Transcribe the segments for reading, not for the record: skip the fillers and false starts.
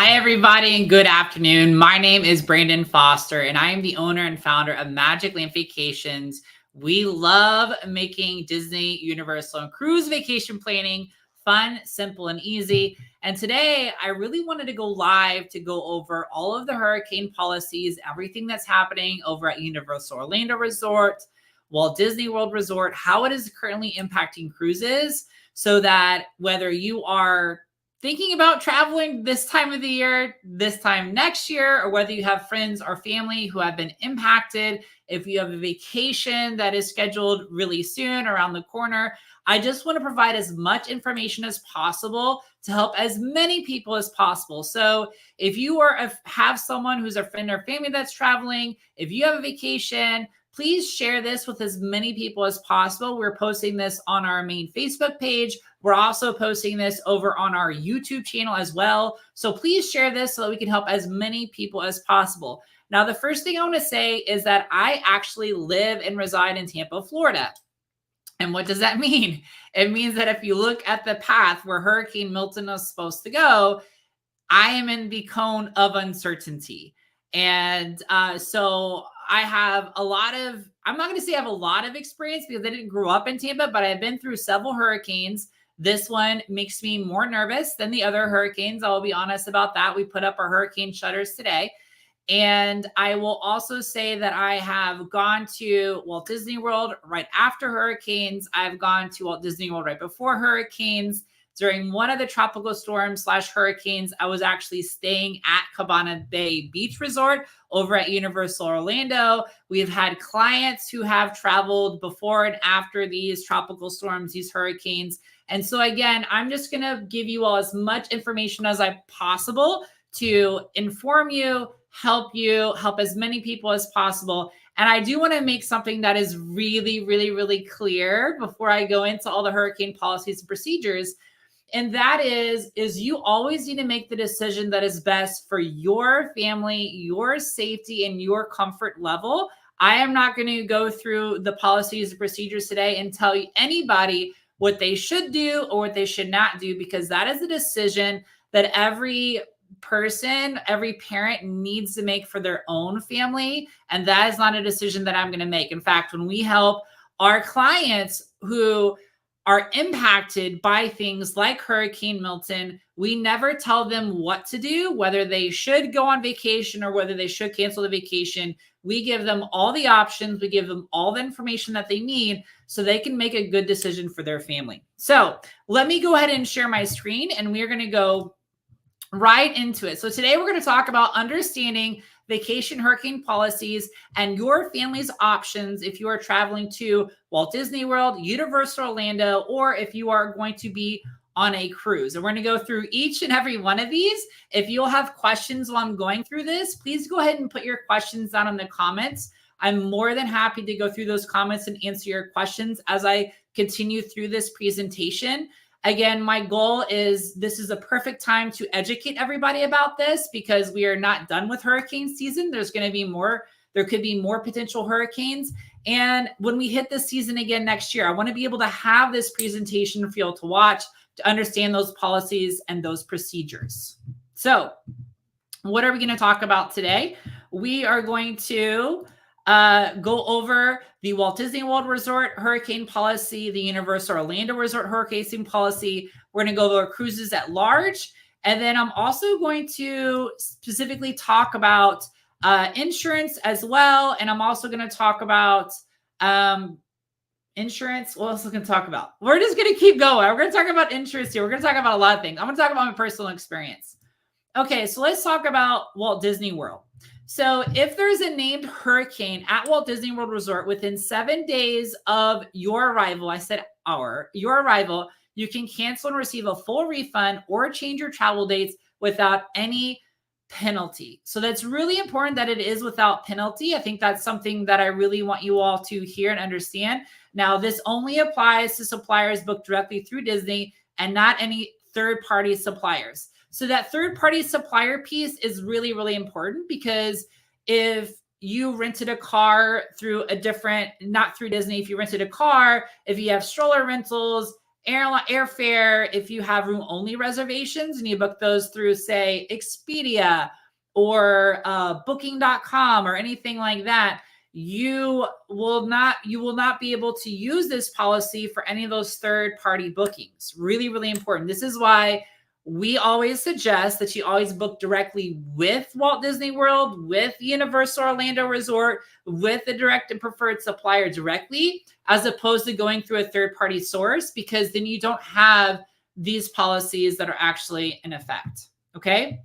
Hi, everybody, and good afternoon. My name is Brandon Foster, and I am the owner and founder of Magic Land Vacations. We love making Disney, Universal, and cruise vacation planning fun, simple, and easy. And today, I really wanted to go live to go over all of the hurricane policies, everything that's happening over at Universal Orlando Resort, Walt Disney World Resort, how it is currently impacting cruises, so that whether you are thinking about traveling this time of the year, this time next year, or whether you have friends or family who have been impacted, if you have a vacation that is scheduled really soon around the corner, I just want to provide as much information as possible to help as many people as possible. So if you have someone who's a friend or family that's traveling, if you have a vacation, please share this with as many people as possible. We're posting this on our main Facebook page. We're also posting this over on our YouTube channel as well. So please share this so that we can help as many people as possible. Now, the first thing I want to say is that I actually live and reside in Tampa, Florida. And what does that mean? It means that if you look at the path where Hurricane Milton is supposed to go, I am in the cone of uncertainty. And so I have I'm not going to say I have a lot of experience because I didn't grow up in Tampa, but I've been through several hurricanes. This one makes me more nervous than the other hurricanes. I'll be honest about that. We put up our hurricane shutters today. And I will also say that I have gone to Walt Disney World right after hurricanes. I've gone to Walt Disney World right before hurricanes. During one of the tropical storms / hurricanes, I was actually staying at Cabana Bay Beach Resort over at Universal Orlando. We've had clients who have traveled before and after these tropical storms, these hurricanes. And so again, I'm just going to give you all as much information as I possible to inform you, help as many people as possible. And I do want to make something that is really, really, really clear before I go into all the hurricane policies and procedures. And that is you always need to make the decision that is best for your family, your safety, and your comfort level. I am not going to go through the policies and procedures today and tell you anybody what they should do or what they should not do, because that is a decision that every person, every parent needs to make for their own family. And that is not a decision that I'm going to make. In fact, when we help our clients who are impacted by things like Hurricane Milton, we never tell them what to do, whether they should go on vacation or whether they should cancel the vacation. We give them all the options. We give them all the information that they need so they can make a good decision for their family. So let me go ahead and share my screen, and we're going to go right into it. So today we're going to talk about understanding vacation hurricane policies and your family's options if you are traveling to Walt Disney World, Universal Orlando, or if you are going to be on a cruise. And we're going to go through each and every one of these. If you'll have questions while I'm going through this, please go ahead and put your questions down in the comments. I'm more than happy to go through those comments and answer your questions as I continue through this presentation. Again, my goal is this is a perfect time to educate everybody about this because we are not done with hurricane season. There could be more potential hurricanes. And when we hit this season again next year, I want to be able to have this presentation for you all to watch to understand those policies and those procedures. So what are we going to talk about today? We are going to go over the Walt Disney World Resort hurricane policy, the Universal Orlando Resort hurricane policy. We're going to go over cruises at large. And then I'm also going to specifically talk about insurance as well. And I'm also going to talk about insurance. What else are we going to talk about? We're just going to keep going. We're going to talk about insurance here. We're going to talk about a lot of things. I'm going to talk about my personal experience. Okay, so let's talk about Walt Disney World. So if there's a named hurricane at Walt Disney World Resort within 7 days of your arrival, your arrival, you can cancel and receive a full refund or change your travel dates without any penalty. So that's really important that it is without penalty. I think that's something that I really want you all to hear and understand. Now, this only applies to suppliers booked directly through Disney and not any third-party suppliers. So that third-party supplier piece is really, really important because if you rented a car through not through Disney, if you rented a car, if you have stroller rentals, airfare, if you have room only reservations and you book those through, say, Expedia or booking.com or anything like that, you will not be able to use this policy for any of those third-party bookings. Really, really important. This is why we always suggest that you always book directly with Walt Disney World, with Universal Orlando Resort, with the direct and preferred supplier directly, as opposed to going through a third-party source, because then you don't have these policies that are actually in effect. Okay.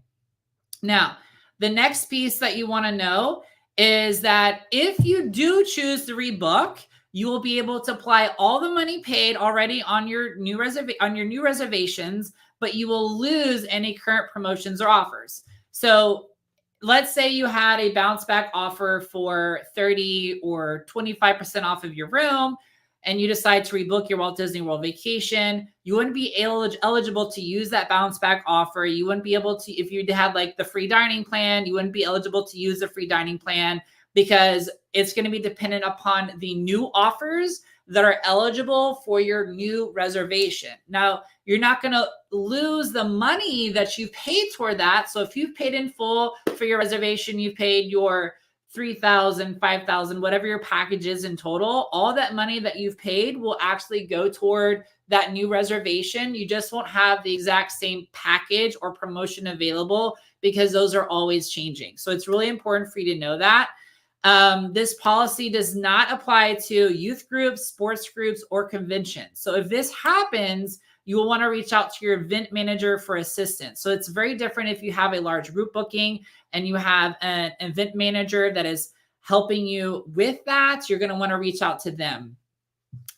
Now, the next piece that you want to know is that if you do choose to rebook, you will be able to apply all the money paid already on your new reservations, but you will lose any current promotions or offers. So let's say you had a bounce back offer for 30 or 25% off of your room, and you decide to rebook your Walt Disney World vacation. You wouldn't be eligible to use that bounce back offer. You wouldn't be able to, if you had like the free dining plan, you wouldn't be eligible to use the free dining plan, because it's going to be dependent upon the new offers that are eligible for your new reservation. Now, you're not going to lose the money that you paid toward that. So if you've paid in full for your reservation, you've paid your $3,000, $5,000, whatever your package is in total, all that money that you've paid will actually go toward that new reservation. You just won't have the exact same package or promotion available, because those are always changing. So it's really important for you to know that. This policy does not apply to youth groups, sports groups, or conventions. So if this happens, you will want to reach out to your event manager for assistance. So it's very different if you have a large group booking and you have an event manager that is helping you with that. You're going to want to reach out to them.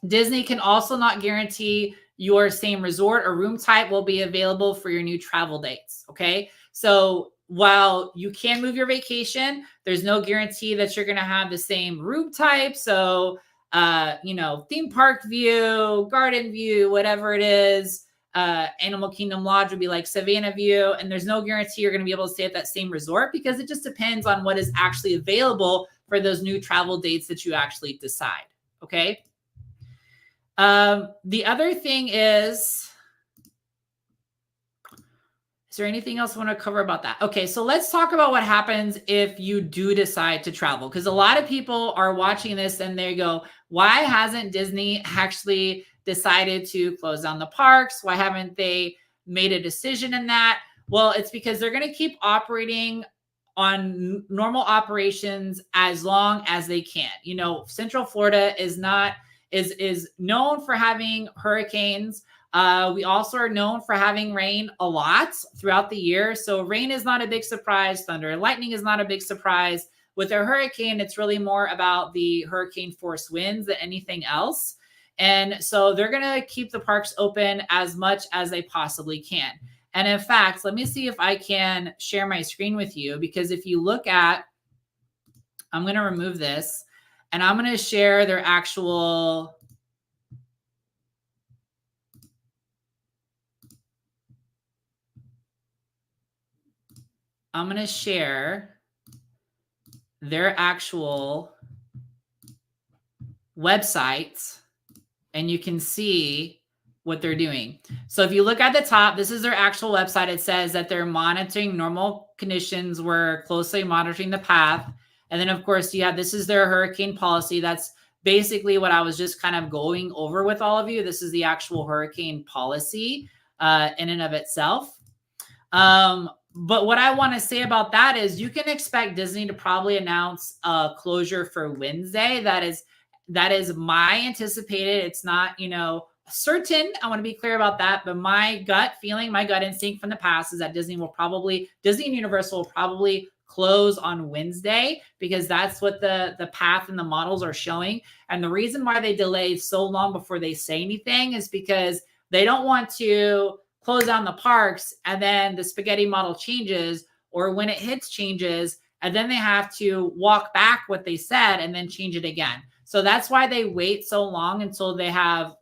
Disney can also not guarantee your same resort or room type will be available for your new travel dates. Okay. So while you can move your vacation, there's no guarantee that you're going to have the same room type. So, theme park view, garden view, whatever it is, Animal Kingdom Lodge would be like Savannah View. And there's no guarantee you're going to be able to stay at that same resort, because it just depends on what is actually available for those new travel dates that you actually decide. Okay. The other thing is there anything else I want to cover about that? Okay, so let's talk about what happens if you do decide to travel, because a lot of people are watching this and they go, why hasn't Disney actually decided to close down the parks? Why haven't they made a decision in that? Well, it's because they're going to keep operating on normal operations as long as they can. Central Florida is known for having hurricanes. We also are known for having rain a lot throughout the year. So rain is not a big surprise. Thunder and lightning is not a big surprise. With a hurricane, it's really more about the hurricane force winds than anything else. And so they're going to keep the parks open as much as they possibly can. And in fact, let me see if I can share my screen with you, because if you look at, I'm going to remove this and I'm going to share their actual website, and you can see what they're doing. So if you look at the top, this is their actual website. It says that they're monitoring normal conditions. We're closely monitoring the path. And then, of course, this is their hurricane policy. That's basically what I was just kind of going over with all of you. This is the actual hurricane policy in and of itself. But what I want to say about that is you can expect Disney to probably announce a closure for Wednesday. That is my anticipated. It's not, certain. I want to be clear about that. But my gut feeling, my gut instinct from the past is that Disney and Universal will probably close on Wednesday, because that's what the path and the models are showing. And the reason why they delayed so long before they say anything is because they don't want to close down the parks and then the spaghetti model changes, or when it hits changes, and then they have to walk back what they said and then change it again. So that's why they wait so long until they have,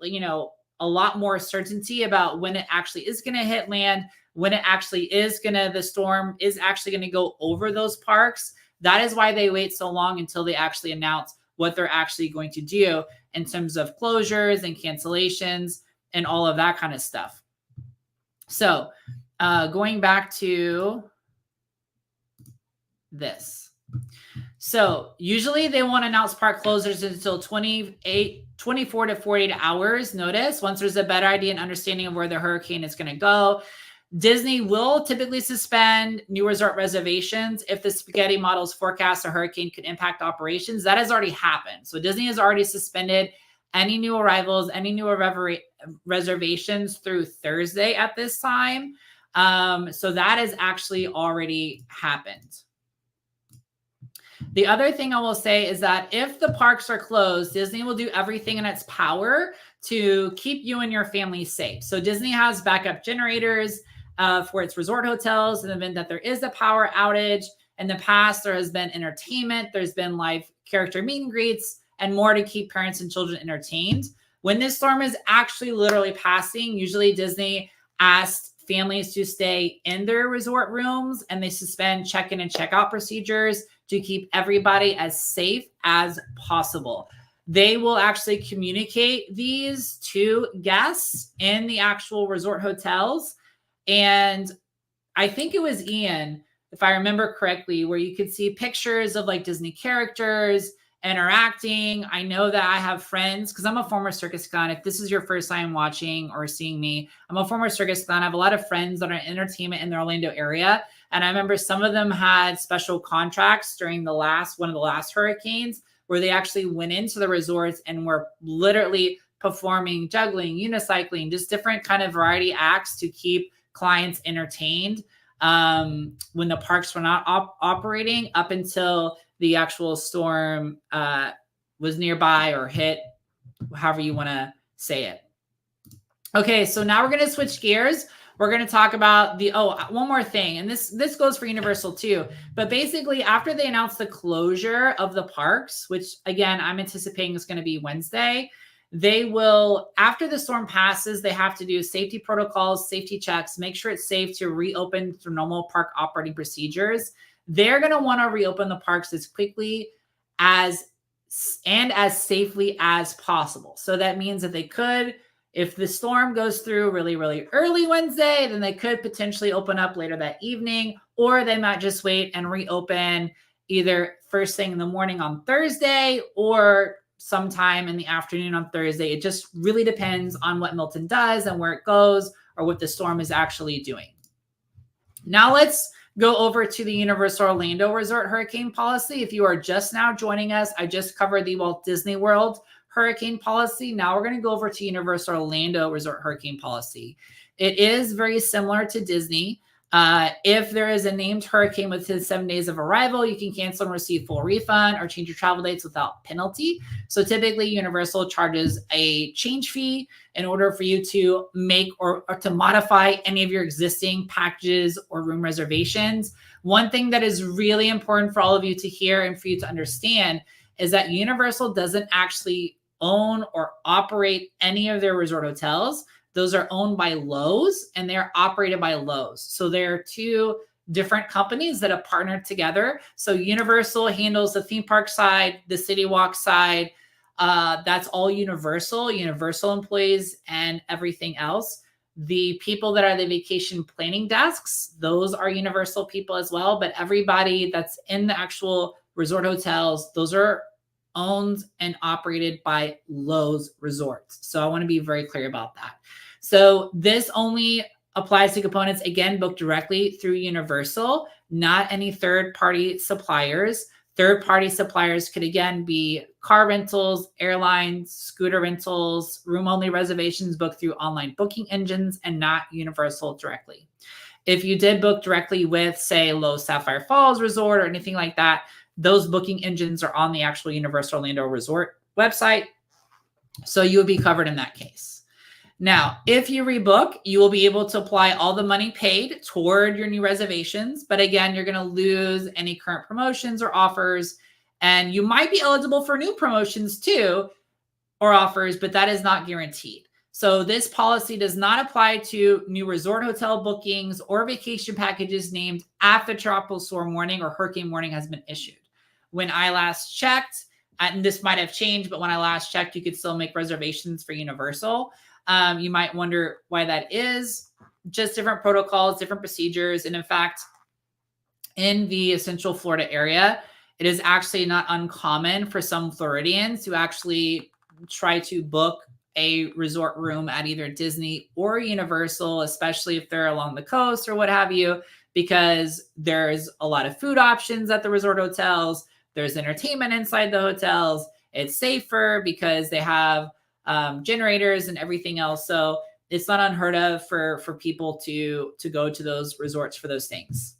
a lot more certainty about when it actually is going to hit land, when it actually is the storm is actually going to go over those parks. That is why they wait so long until they actually announce what they're actually going to do in terms of closures and cancellations. and all of that kind of stuff. So going back to this. So usually they won't announce park closures until 24 to 48 hours notice, once there's a better idea and understanding of where the hurricane is going to go. Disney will typically suspend new resort reservations if the spaghetti model's forecast a hurricane could impact operations. That has already happened. So Disney has already suspended any new arrivals, any new reservations through Thursday at this time. So that has actually already happened. The other thing I will say is that if the parks are closed, Disney will do everything in its power to keep you and your family safe. So Disney has backup generators for its resort hotels in the event that there is a power outage. In the past, there has been entertainment, there's been live character meet and greets, and more to keep parents and children entertained. When this storm is actually literally passing, usually Disney asked families to stay in their resort rooms, and they suspend check-in and check-out procedures to keep everybody as safe as possible. They will actually communicate these to guests in the actual resort hotels. And I think it was Ian, if I remember correctly, where you could see pictures of like Disney characters interacting. I know that I have friends, because I'm a former circus clown. If this is your first time watching or seeing me, I'm a former circus clown. I have a lot of friends that are in entertainment in the Orlando area. And I remember some of them had special contracts during one of the last hurricanes, where they actually went into the resorts and were literally performing juggling, unicycling, just different kind of variety acts to keep clients entertained when the parks were not operating up until the actual storm was nearby or hit, however you want to say it. Okay, so now we're going to switch gears. We're going to talk about one more thing. And this goes for Universal too. But basically, after they announced the closure of the parks, which again, I'm anticipating is going to be Wednesday, they will, after the storm passes, they have to do safety protocols, safety checks, make sure it's safe to reopen through normal park operating procedures. They're going to want to reopen the parks as quickly and as safely as possible. So that means that they could, if the storm goes through really, really early Wednesday, then they could potentially open up later that evening, or they might just wait and reopen either first thing in the morning on Thursday or sometime in the afternoon on Thursday. It just really depends on what Milton does and where it goes, or what the storm is actually doing. Now let's go over to the Universal Orlando Resort hurricane policy. If you are just now joining us, I just covered the Walt Disney World hurricane policy. Now we're going to go over to Universal Orlando Resort hurricane policy. It is very similar to Disney. If there is a named hurricane within 7 days of arrival, you can cancel and receive full refund or change your travel dates without penalty. So typically Universal charges a change fee in order for you to make or to modify any of your existing packages or room reservations. One thing that is really important for all of you to hear and for you to understand is that Universal doesn't actually own or operate any of their resort hotels. Those are owned by Lowe's and they're operated by Lowe's. So there are two different companies that have partnered together. So Universal handles the theme park side, the City Walk side. That's all Universal employees and everything else. The people that are the vacation planning desks, those are Universal people as well. But everybody that's in the actual resort hotels, those are owned and operated by Lowe's Resorts. So I want to be very clear about that. So this only applies to components, again, booked directly through Universal, not any third-party suppliers. Third-party suppliers could, again, be car rentals, airlines, scooter rentals, room-only reservations booked through online booking engines, and not Universal directly. If you did book directly with, say, Lowe's Sapphire Falls Resort or anything like that, those booking engines are on the actual Universal Orlando Resort website. So you would be covered in that case. Now, if you rebook, you will be able to apply all the money paid toward your new reservations. But again, you're going to lose any current promotions or offers. And you might be eligible for new promotions too, or offers, but that is not guaranteed. So this policy does not apply to new resort hotel bookings or vacation packages named after tropical storm warning or hurricane warning has been issued. When I last checked, and this might have changed, but when I last checked, you could still make reservations for Universal. You might wonder why that is. Just different protocols, different procedures. And in fact, in the Central Florida area, it is actually not uncommon for some Floridians to actually try to book a resort room at either Disney or Universal, especially if they're along the coast or what have you, because there's a lot of food options at the resort hotels. There's entertainment inside the hotels. It's safer because they have generators and everything else. So it's not unheard of for people to go to those resorts for those things.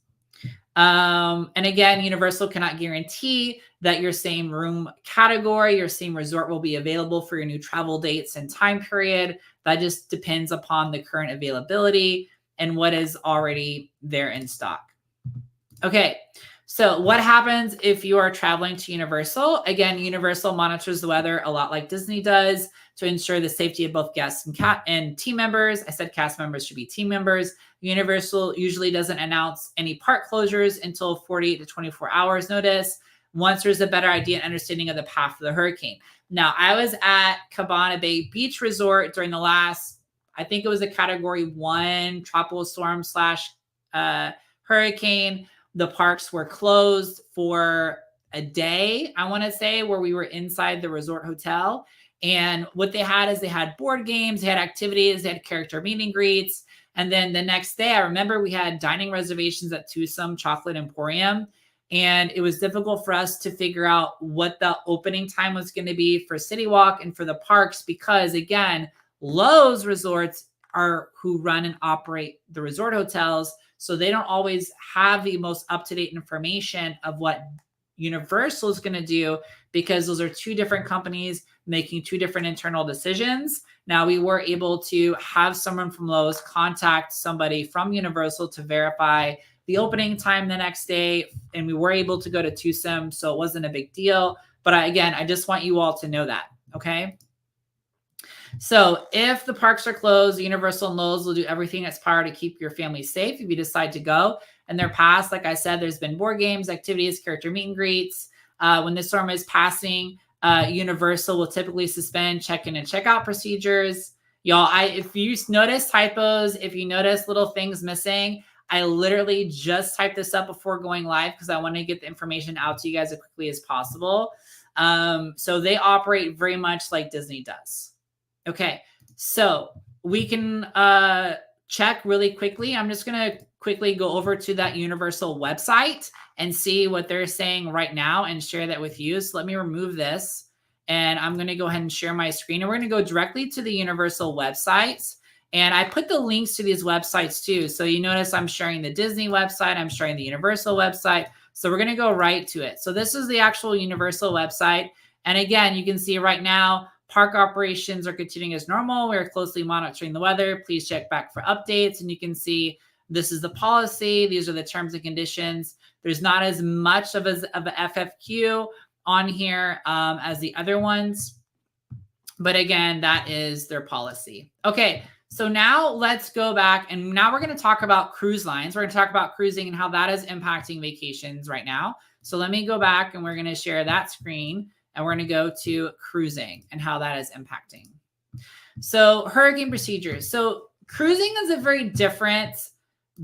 And again, Universal cannot guarantee that your same room category, your same resort will be available for your new travel dates and time period. That just depends upon the current availability and what is already there in stock. Okay, so what happens if you are traveling to Universal? Again, Universal monitors the weather a lot like Disney does to ensure the safety of both guests and team members. I said cast members should be team members. Universal usually doesn't announce any park closures until 48 to 24 hours notice, once there's a better idea and understanding of the path of the hurricane. Now, I was at Cabana Bay Beach Resort during the last, I think it was a Category 1 tropical storm / hurricane. The parks were closed for a day, I want to say, where we were inside the resort hotel. And what they had is they had board games, they had activities, they had character meet and greets. And then the next day, I remember we had dining reservations at Twosome Chocolate Emporium. And it was difficult for us to figure out what the opening time was going to be for City Walk and for the parks, because again, Lowe's resorts are who run and operate the resort hotels. So they don't always have the most up-to-date information of what Universal is going to do, because those are two different companies making two different internal decisions. Now, we were able to have someone from Lowe's contact somebody from Universal to verify the opening time the next day, and we were able to go to Twosome, so it wasn't a big deal. But again, I just want you all to know that, okay? So if the parks are closed, Universal and Lowe's will do everything in its power to keep your family safe if you decide to go. In their past, like I said, there's been board games, activities, character meet and greets. When the storm is passing, Universal will typically suspend check-in and check-out procedures. Y'all, if you notice typos, if you notice little things missing, I literally just typed this up before going live because I want to get the information out to you guys as quickly as possible. So they operate very much like Disney does. Okay, so we can check really quickly. I'm just going to quickly go over to that Universal website and see what they're saying right now and share that with you. So let me remove this, and I'm going to go ahead and share my screen. And we're going to go directly to the Universal websites. And I put the links to these websites too. So you notice I'm sharing the Disney website, I'm sharing the Universal website. So we're going to go right to it. So this is the actual Universal website. And again, you can see right now, park operations are continuing as normal. We're closely monitoring the weather. Please check back for updates. And you can see this is the policy. These are the terms and conditions. There's not as much of a FFQ on here as the other ones. But again, that is their policy. Okay, so now let's go back. And now we're going to talk about cruise lines. We're going to talk about cruising and how that is impacting vacations right now. So let me go back and we're going to share that screen. And we're going to go to cruising and how that is impacting. So hurricane procedures. So cruising is a very different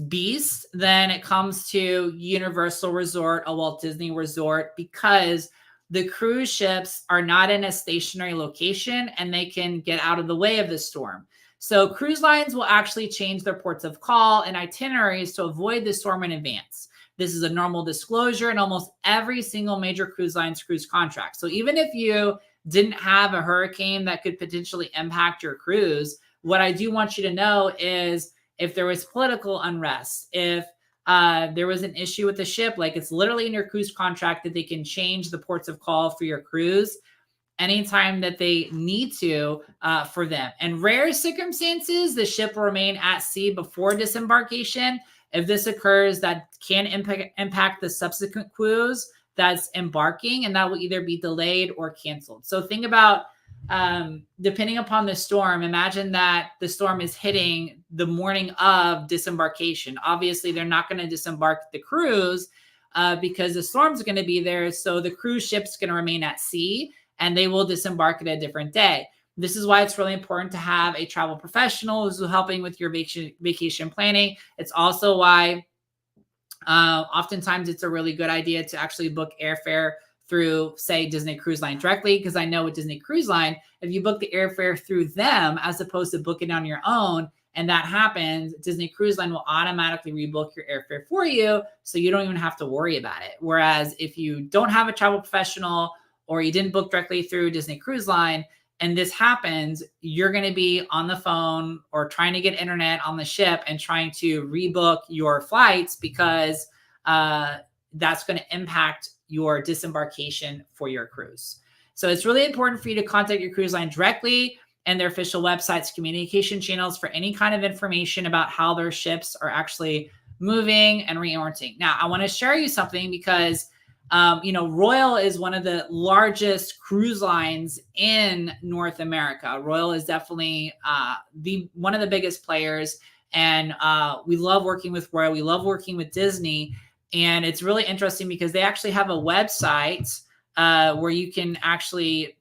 beast than it comes to Universal Resort, a Walt Disney Resort, because the cruise ships are not in a stationary location and they can get out of the way of the storm. So cruise lines will actually change their ports of call and itineraries to avoid the storm in advance. This is a normal disclosure in almost every single major cruise line's cruise contract. So even if you didn't have a hurricane that could potentially impact your cruise, what I do want you to know is if there was political unrest, if there was an issue with the ship, like it's literally in your cruise contract that they can change the ports of call for your cruise anytime that they need to for them. In rare circumstances, the ship will remain at sea before disembarkation. If this occurs, that can impact the subsequent cruise that's embarking, and that will either be delayed or canceled. So think about, depending upon the storm, imagine that the storm is hitting the morning of disembarkation. Obviously, they're not going to disembark the cruise because the storm's going to be there. So the cruise ship's going to remain at sea and they will disembark at a different day. This is why it's really important to have a travel professional who's helping with your vacation planning. It's also why oftentimes it's a really good idea to actually book airfare through, say, Disney Cruise Line directly, because I know with Disney Cruise Line, if you book the airfare through them as opposed to booking on your own, and that happens, Disney Cruise Line will automatically rebook your airfare for you, so you don't even have to worry about it. Whereas if you don't have a travel professional or you didn't book directly through Disney Cruise Line, and this happens, you're going to be on the phone or trying to get internet on the ship and trying to rebook your flights, because that's going to impact your disembarkation for your cruise. So it's really important for you to contact your cruise line directly and their official websites, communication channels for any kind of information about how their ships are actually moving and reorienting. Now, I want to share you something because Royal is one of the largest cruise lines in North America. Royal is definitely one of the biggest players, and we love working with Royal. We love working with Disney, and it's really interesting because they actually have a website where you can actually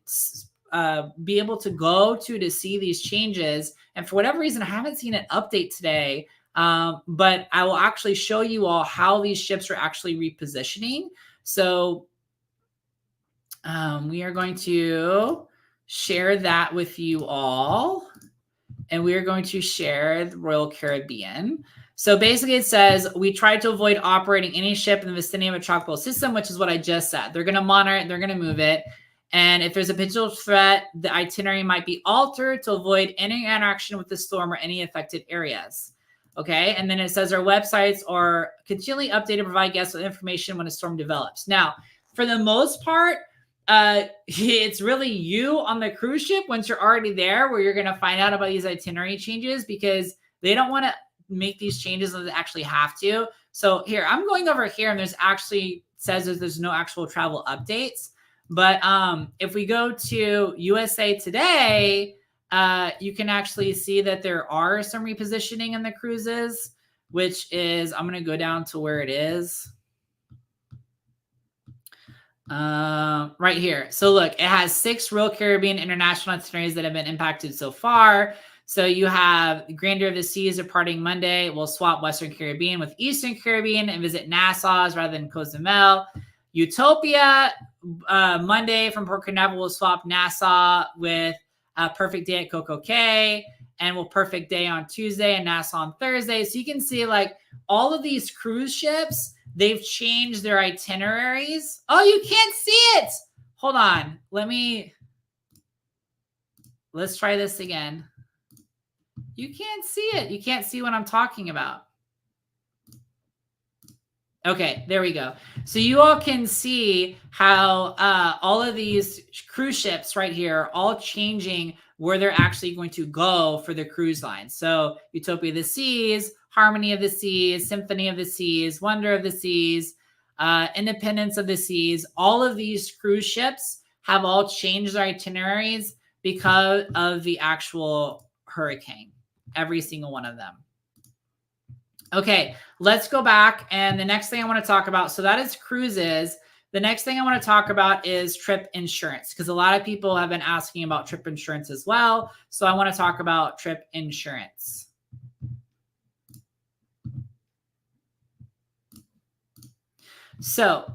be able to go to see these changes. And for whatever reason, I haven't seen an update today, but I will actually show you all how these ships are actually repositioning. So we are going to share that with you all. And we are going to share the Royal Caribbean. So basically it says, we try to avoid operating any ship in the vicinity of a tropical system, which is what I just said. They're going to monitor it. They're going to move it. And if there's a potential threat, the itinerary might be altered to avoid any interaction with the storm or any affected areas. Okay. And then it says our websites are continually updated to provide guests with information when a storm develops. Now, for the most part, it's really you on the cruise ship once you're already there where you're going to find out about these itinerary changes, because they don't want to make these changes unless they actually have to. So here, I'm going over here, and there's actually says that there's no actual travel updates. But if we go to USA Today, you can actually see that there are some repositioning in the cruises, which is, I'm going to go down to where it is. Right here. So look, it has 6 Royal Caribbean international itineraries that have been impacted so far. So you have Grandeur of the Seas departing Monday. We'll swap Western Caribbean with Eastern Caribbean and visit Nassau's rather than Cozumel. Utopia, Monday from Port Canaveral, will swap Nassau with Perfect Day at Coco Cay, and we'll Perfect Day on Tuesday and Nassau on Thursday. So you can see like all of these cruise ships, they've changed their itineraries. Oh, you can't see it. Hold on. Let's try this again. You can't see it. You can't see what I'm talking about. Okay, there we go. So you all can see how all of these cruise ships right here are all changing where they're actually going to go for the cruise line. So Utopia of the Seas, Harmony of the Seas, Symphony of the Seas, Wonder of the Seas, Independence of the Seas. All of these cruise ships have all changed their itineraries because of the actual hurricane. Every single one of them. Okay, let's go back. And the next thing I want to talk about, so that is cruises. The next thing I want to talk about is trip insurance, because a lot of people have been asking about trip insurance as well. So I want to talk about trip insurance. So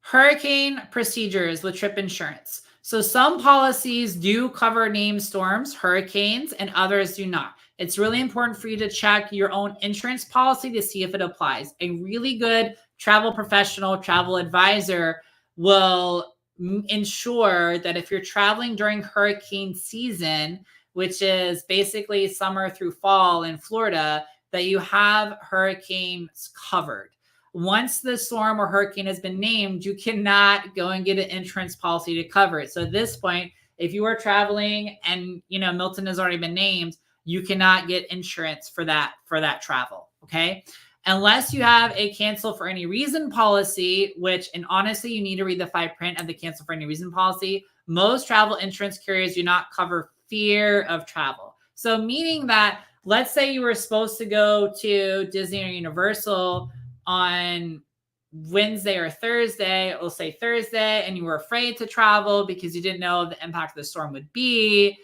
hurricane procedures with trip insurance. So some policies do cover named storms, hurricanes, and others do not. It's really important for you to check your own insurance policy to see if it applies. A really good travel professional, travel advisor will ensure that if you're traveling during hurricane season, which is basically summer through fall in Florida, that you have hurricanes covered. Once the storm or hurricane has been named, you cannot go and get an insurance policy to cover it. So at this point, if you are traveling and Milton has already been named, you cannot get insurance for that travel. Okay. Unless you have a cancel for any reason policy, which, and honestly, you need to read the fine print of the cancel for any reason policy. Most travel insurance carriers do not cover fear of travel. So meaning that, let's say you were supposed to go to Disney or Universal on Wednesday or Thursday, we'll say Thursday, and you were afraid to travel because you didn't know the impact of the storm would be,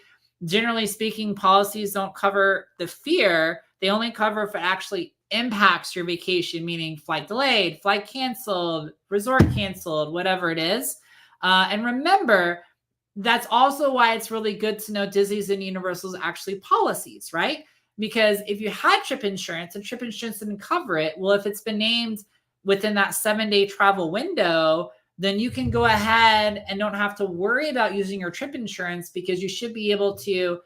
generally speaking, policies don't cover the fear. They only cover if it actually impacts your vacation, meaning flight delayed, flight canceled, resort canceled, whatever it is. And remember, that's also why it's really good to know Disney's and Universal's actually policies, right? Because if you had trip insurance and trip insurance didn't cover it, well, if it's been named within that 7-day travel window, then you can go ahead and don't have to worry about using your trip insurance, because you should be able to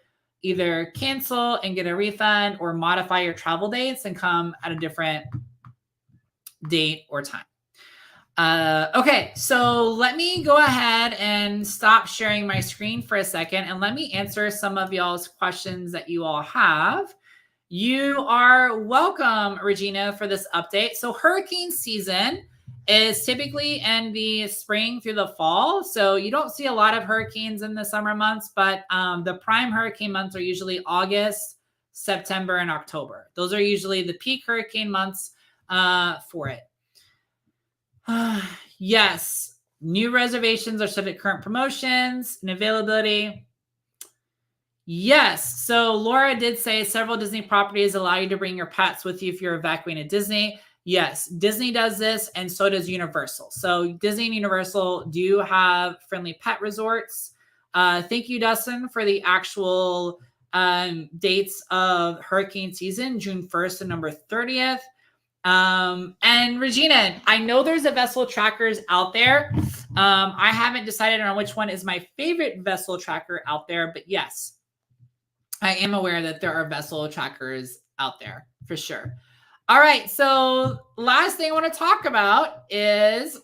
either cancel and get a refund or modify your travel dates and come at a different date or time. Okay, so let me go ahead and stop sharing my screen for a second, and let me answer some of y'all's questions that you all have. You are welcome, Regina, for this update. So hurricane season is typically in the spring through the fall. So you don't see a lot of hurricanes in the summer months, but the prime hurricane months are usually August, September, and October. Those are usually the peak hurricane months for it. Yes, new reservations are subject to current promotions and availability. Yes, so Laura did say several Disney properties allow you to bring your pets with you if you're evacuating to Disney. Yes, Disney does this, and so does Universal. So Disney and Universal do have friendly pet resorts. Thank you, Dustin, for the actual dates of hurricane season, June 1st and November 30th. And Regina, I know there's a vessel trackers out there. I haven't decided on which one is my favorite vessel tracker out there, but yes, I am aware that there are vessel trackers out there for sure. All right. So last thing I want to talk about is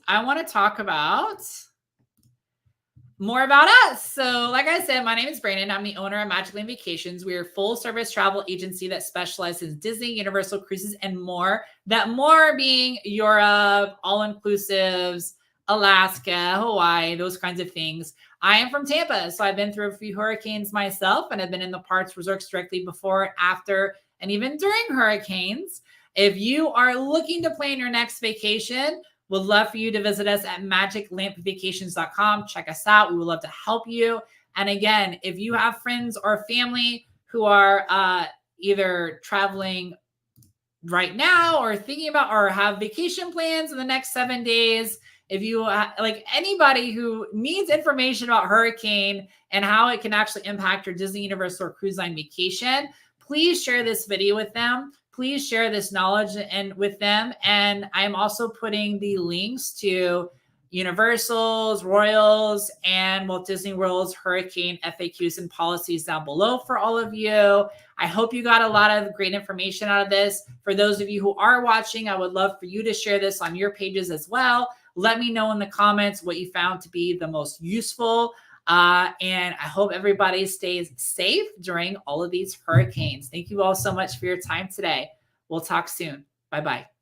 more about us. So like I said, my name is Brandon. I'm the owner of Magic Land Vacations. We are a full service travel agency that specializes in Disney, Universal Cruises, and more. That more being Europe, all-inclusives, Alaska, Hawaii, those kinds of things. I am from Tampa, so I've been through a few hurricanes myself, and I've been in the parks resorts directly before, after, and even during hurricanes. If you are looking to plan your next vacation, would love for you to visit us at magiclampvacations.com. Check us out. We would love to help you. And again, if you have friends or family who are either traveling right now or thinking about or have vacation plans in the next 7 days, if you like anybody who needs information about hurricane and how it can actually impact your Disney, Universal, or cruise line vacation, please share this video with them. Please share this knowledge with them. And I'm also putting the links to Universal's, Royals, and Walt Disney World's hurricane FAQs and policies down below for all of you. I hope you got a lot of great information out of this. For those of you who are watching, I would love for you to share this on your pages as well. Let me know in the comments what you found to be the most useful. And I hope everybody stays safe during all of these hurricanes. Thank you all so much for your time today. We'll talk soon. Bye-bye.